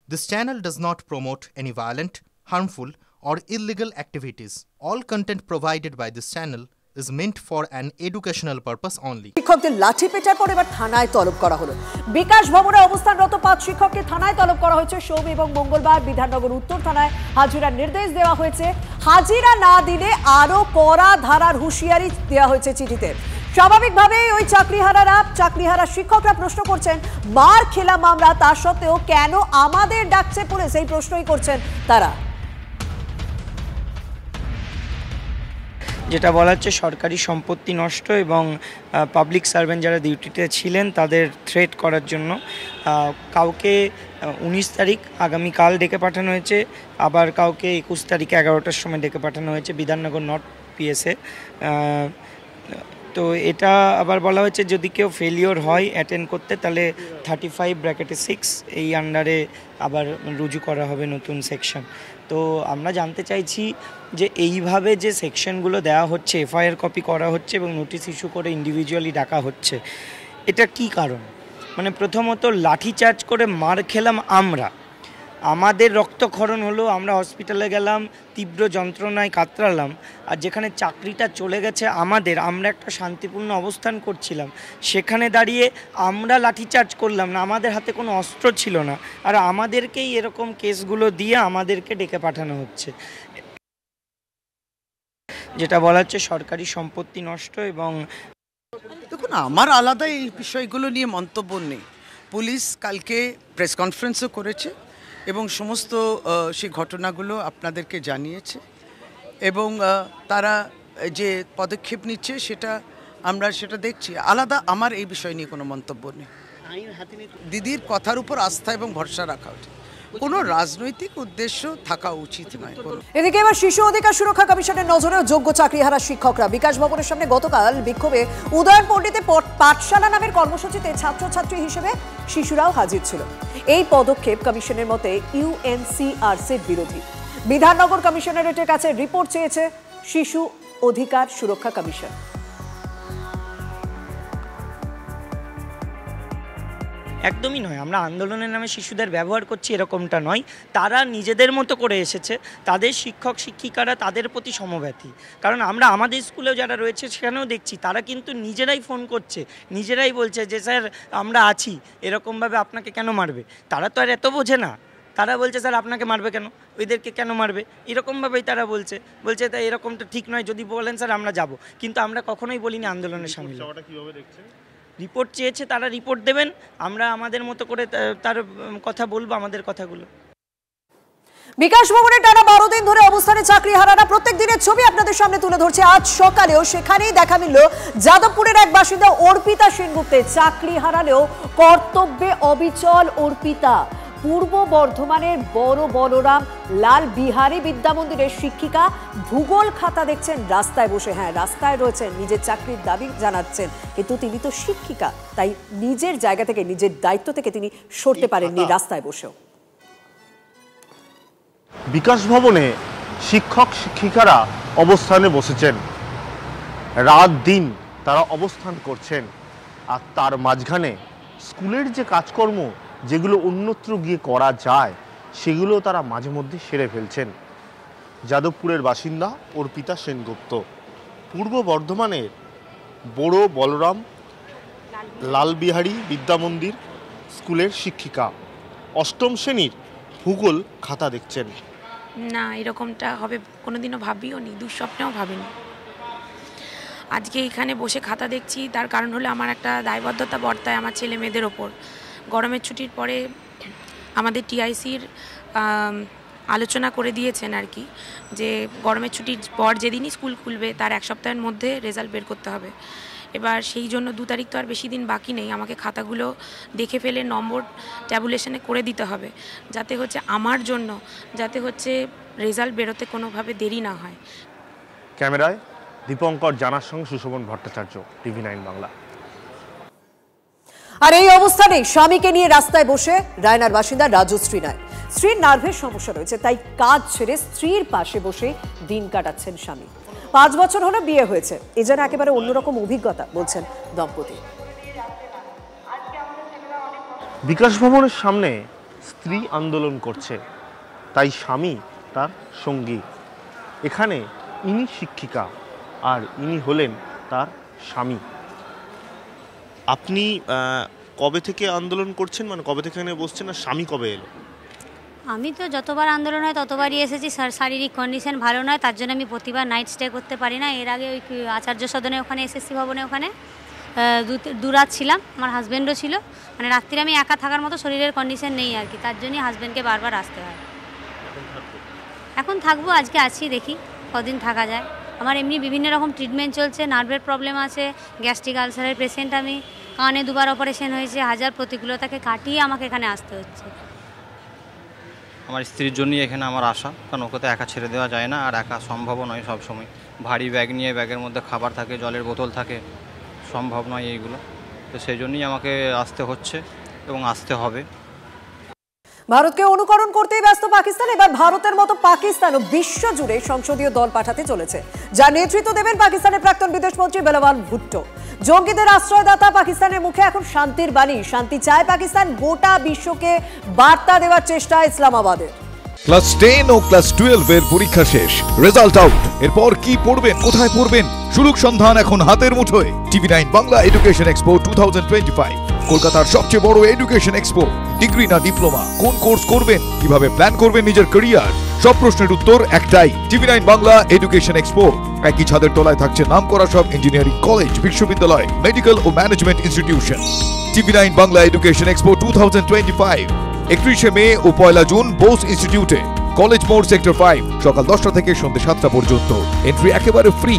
This channel does not promote any violent, harmful, or illegal activities. All content provided by this channel is meant for an educational purpose only. শিক্ষকদের লাঠি পেটার পর এবার থানায় তলব করা হলো। বিকাশ ভবনে অবস্থানরত 5 শিক্ষককে থানায় তলব করা হয়েছে। সোম এবং মঙ্গলবার বিধাননগর উত্তর থানায় হাজিরার নির্দেশ দেওয়া হয়েছে। হাজিরা না দিলে আরো কড়া ধারার হুঁশিয়ারি দেওয়া হয়েছে চিঠিতে। স্বাভাবিকভাবে ওই চাকরিহারা শিক্ষকরা প্রশ্ন করছেন, মার খেলাম আমরা, তা সত্ত্বেও কেন আমাদের ডাকছে পুলিশ, এই প্রশ্নই করছেন তারা। যেটা বলা হচ্ছে সরকারি সম্পত্তি নষ্ট এবং পাবলিক সার্ভেন্ট যারা ডিউটিতে ছিলেন তাদের থ্রেট করার জন্য কাউকে 19 তারিখ আগামীকাল ডেকে পাঠানো হয়েছে, আবার কাউকে 21 তারিখে 11টার সময় ডেকে পাঠানো হয়েছে বিধাননগর নর্থ পিএসএ। তো এটা আবার বলা হয়েছে যদি কেউ ফেলিওর হয় অ্যাটেন্ড করতে তাহলে 35(6) এই আন্ডারে আবার রুজু করা হবে নতুন সেকশন। তো আমরা জানতে চাইছি যে এইভাবে যে সেকশনগুলো দেওয়া হচ্ছে, এফআইআর কপি করা হচ্ছে এবং নোটিশ ইস্যু করে ইন্ডিভিজুয়ালি ডাকা হচ্ছে, এটা কি কারণ? মানে প্রথমত লাঠিচার্জ করে মার খেলাম আমরা, আমাদের রক্তক্ষরণ হলো, আমরা হসপিটালে গেলাম, তীব্র যন্ত্রণায় কাতরালাম, আর যেখানে চাকরিটা চলে গেছে আমরা একটা শান্তিপূর্ণ অবস্থান করছিলাম, সেখানে দাঁড়িয়ে আমরা লাঠিচার্জ করলাম না, আমাদের হাতে কোনো অস্ত্র ছিল না, আর আমাদেরকেই এরকম কেসগুলো দিয়ে আমাদেরকে ডেকে পাঠানো হচ্ছে। যেটা বলা হচ্ছে সরকারি সম্পত্তি নষ্ট এবং দেখুন, আমার আলাদা এই বিষয়গুলো নিয়ে মন্তব্য নেই। পুলিশ কালকে প্রেস কনফারেন্সও করেছে এবং সমস্ত সেই ঘটনাগুলো আপনাদেরকে জানিয়েছে এবং তারা যে পদক্ষেপ নিচ্ছে আমরা সেটা দেখছি। আলাদা আমার এই বিষয় নিয়ে কোনো মন্তব্য নেই। দিদির কথার উপর আস্থা এবং ভরসা রাখা উচিত, কোনো রাজনৈতিক উদ্দেশ্য থাকা উচিত নয়। এদিকে এবার শিশু অধিকার সুরক্ষা কমিশনের নজরেও যোগ্য চাকরিহারা শিক্ষকরা। বিকাশ ভবনের সামনে গতকাল বিক্ষোভে উদয়ন পণ্ডিতের পাঠশালা নামের কর্মসূচিতে ছাত্রছাত্রী হিসেবে শিশুরাও হাজির ছিল। এই পদক্ষেপ কমিশনের মতে ইউএনসিআরসির বিরোধী। বিধাননগর কমিশনারেটের কাছে রিপোর্ট চেয়েছে শিশু অধিকার সুরক্ষা কমিশন। একদমই নয়, আমরা আন্দোলনের নামে শিশুদের ব্যবহার করছি এরকমটা নয়। তারা নিজেদের মতো করে এসেছে, তাদের শিক্ষক শিক্ষিকারা তাদের প্রতি সমব্যথী। কারণ আমরা আমাদের স্কুলেও যারা রয়েছে সেখানেও দেখছি তারা কিন্তু নিজেরাই ফোন করছে, নিজেরাই বলছে যে স্যার আমরা আছি, এরকমভাবে আপনাকে কেন মারবে। তারা তো আর এত বোঝে না, তারা বলছে স্যার আপনাকে মারবে কেন, ওইদেরকে কেন মারবে, এরকমভাবেই তারা বলছে তাই এরকমটা ঠিক নয়, যদি বলেন স্যার আমরা যাব, কিন্তু আমরা কখনোই বলিনি আন্দোলনের সামিল। রিপোর্ট চেয়েছে, তারা রিপোর্ট দেবেন, আমরা আমাদের মতো করে তার কথা বলবো, আমাদের কথাগুলো। বিকাশ ভবনে টানা 12 দিন ধরে অবস্থানে চাকরিহারারা প্রত্যেক দিনের ছবি আপনাদের সামনে তুলে ধরছে। আজ সকালেও সেখানেই দেখা মিলল যাদবপুরের এক বাসিন্দা অর্পিতা সেনগুপ্তের। চাকরি হারালেও কর্তব্যে অবিচল অর্পিতা। পূর্ব বর্ধমানের বড় বলরাম লাল বিহারী বিদ্যা মন্দিরের শিক্ষিকা ভূগোল খাতা দেখছেন রাস্তায় বসে। হ্যাঁ, রাস্তায় রয়েছেন, নিজের চাকরির দাবি জানাচ্ছেন, কিন্তু তিনি তো শিক্ষিকা, তাই নিজের জায়গা থেকে নিজের দায়িত্ব থেকে তিনি সরতে পারেননি রাস্তায় বসেও। বিকাশ ভবনে শিক্ষক শিক্ষিকারা অবস্থানে বসেছেন, রাত দিন তারা অবস্থান করছেন, আর তার মাঝখানে স্কুলের যে কাজকর্ম যেগুলো অন্যত্র গিয়ে করা যায় সেগুলো তারা মাঝে মধ্যে সেরে ফেলছেন। যাদবপুরের বাসিন্দা অর্পিতা সেনগুপ্ত পূর্ব বর্ধমানের বড় বলরাম লালবিহারী বিদ্যা মন্দির স্কুলের শিক্ষিকা, অষ্টম শ্রেণীর ভূগোল খাতা দেখছেন। না, এরকমটা হবে কোনোদিনও ভাবিও নি, দুঃস্বপ্নেও ভাবিনি। আজকে এখানে বসে খাতা দেখছি, তার কারণ হলো আমার একটা দায়বদ্ধতা বর্তায় আমার ছেলে মেয়েদের ওপর। গরমের ছুটির পরে আমাদের টিআইসির আলোচনা করে দিয়েছেন আর কি, যে গরমের ছুটির পর যেদিনই স্কুল খুলবে তার 1 সপ্তাহের মধ্যে রেজাল্ট বের করতে হবে। এবার সেই জন্য 2 তারিখ তো আর বেশি দিন বাকি নেই, আমাকে খাতাগুলো দেখে ফেলে নম্বর ট্যাবুলেশনে করে দিতে হবে, যাতে হচ্ছে আমার জন্য যাতে হচ্ছে রেজাল্ট বেরোতে কোনোভাবে দেরি না হয়। ক্যামেরায় দীপঙ্কর জানার সঙ্গে সুশোভন ভট্টাচার্য, TV9 বাংলা। আর এই অবস্থানে স্বামীকে নিয়ে রাস্তায় বসে রায়নার বাসিন্দা রাজশ্রী নায়। স্ত্রীর নার্ভের সমস্যা রয়েছে, তাই কাজ ছেড়ে স্ত্রীর পাশে বসে দিন কাটাচ্ছেন স্বামী। 5 বছর হলো বিয়ে হয়েছে, এ যেন একেবারে অন্যরকম অভিজ্ঞতা বলছেন দম্পতি। বিকাশ ভবনের সামনে স্ত্রী আন্দোলন করছে, তাই স্বামী তার সঙ্গী। এখানে ইনি শিক্ষিকা আর ইনি হলেন তার স্বামী। আপনি কবে থেকে আন্দোলন করছেন, মানে কবে থেকে এখানে বসছেন, আর স্বামী কবে এলো? আমি তো যতবার আন্দোলন হয় ততবারই এসেছি। শারীরিক কন্ডিশন ভালো নয়, তার জন্য আমি প্রতিবার নাইট স্টে করতে পারি না। এর আগে ওই আচার্য সদনে ওখানে এসএসসি ভবনে ওখানে দু রাত ছিলাম, আমার হাজব্যান্ডও ছিল। মানে রাত্রিরে আমি একা থাকার মতো শরীরের কন্ডিশন নেই আর কি, তার জন্যই হাজব্যান্ডকে বারবার আসতে হয়। এখন থাকবো, আজকে আছি, দেখি কদিন থাকা যায়। আমার এমনি বিভিন্ন রকম ট্রিটমেন্ট চলছে, নার্ভের প্রবলেম আছে, গ্যাস্ট্রিক আলসারের পেশেন্ট আমি, কানে 2বার অপারেশন হয়েছে, হাজার প্রতিকূলতাকে কাটিয়ে আমাকে এখানে আসতে হচ্ছে। আমার স্ত্রীর জন্যই এখানে আমার আশা, কারণ ওকে তো একা ছেড়ে দেওয়া যায় না, আর একা সম্ভবও নয় সবসময়। ভারী ব্যাগ নিয়ে, ব্যাগের মধ্যে খাবার থাকে, জলের বোতল থাকে, সম্ভব নয় এইগুলো। তো সেই জন্যই আমাকে আসতে হচ্ছে এবং আসতে হবে। ভারতকে অনুকরণ করতেই ব্যস্ত পাকিস্তান। এবার ভারতের মতো পাকিস্তানও বিশ্বজুড়ে সংসদীয় দল পাঠাতে চলেছে, যার নেতৃত্ব দেবেন পাকিস্তানের প্রাক্তন বিদেশমন্ত্রী বেলাওয়াল ভুট্টো। জঙ্গিদের আশ্রয়দাতা পাকিস্তানের মুখে এখন শান্তির বাণী। শান্তি চায় পাকিস্তান, গোটা বিশ্বকে বার্তা দেওয়ার চেষ্টা ইসলামাবাদের। ক্লাস 10 ও ক্লাস 12 এর পরীক্ষা শেষ, রেজাল্ট আউট। এরপর কি পড়বেন, কোথায় পড়বেন, সুযোগ সন্ধান এখন হাতের মুঠোয়। টিভি9 বাংলা এডুকেশন এক্সপো 2025, কলকাতার সবচেয়ে বড় এডুকেশন এক্সপো। ডিগ্রি না ডিপ্লোমা, কোন কোর্স করবেন, কিভাবে প্ল্যান করবেন নিজের ক্যারিয়ার, সব প্রশ্নের উত্তর একটাই। TV nine Bangla education expo. একই ছাদের তলায় থাকছে নামকরা সব ইঞ্জিনিয়ারিং কলেজ, বিশ্ববিদ্যালয়, মেডিকেল ও management institution. TV nine Bangla education expo 2025, 31 May ও 1 জুন বোস ইনস্টিটিউটে, কলেজ মোড়, সেক্টর 5, সকাল 10টা থেকে সন্ধ্যে 7টা পর্যন্ত। এন্ট্রি একেবারে ফ্রি।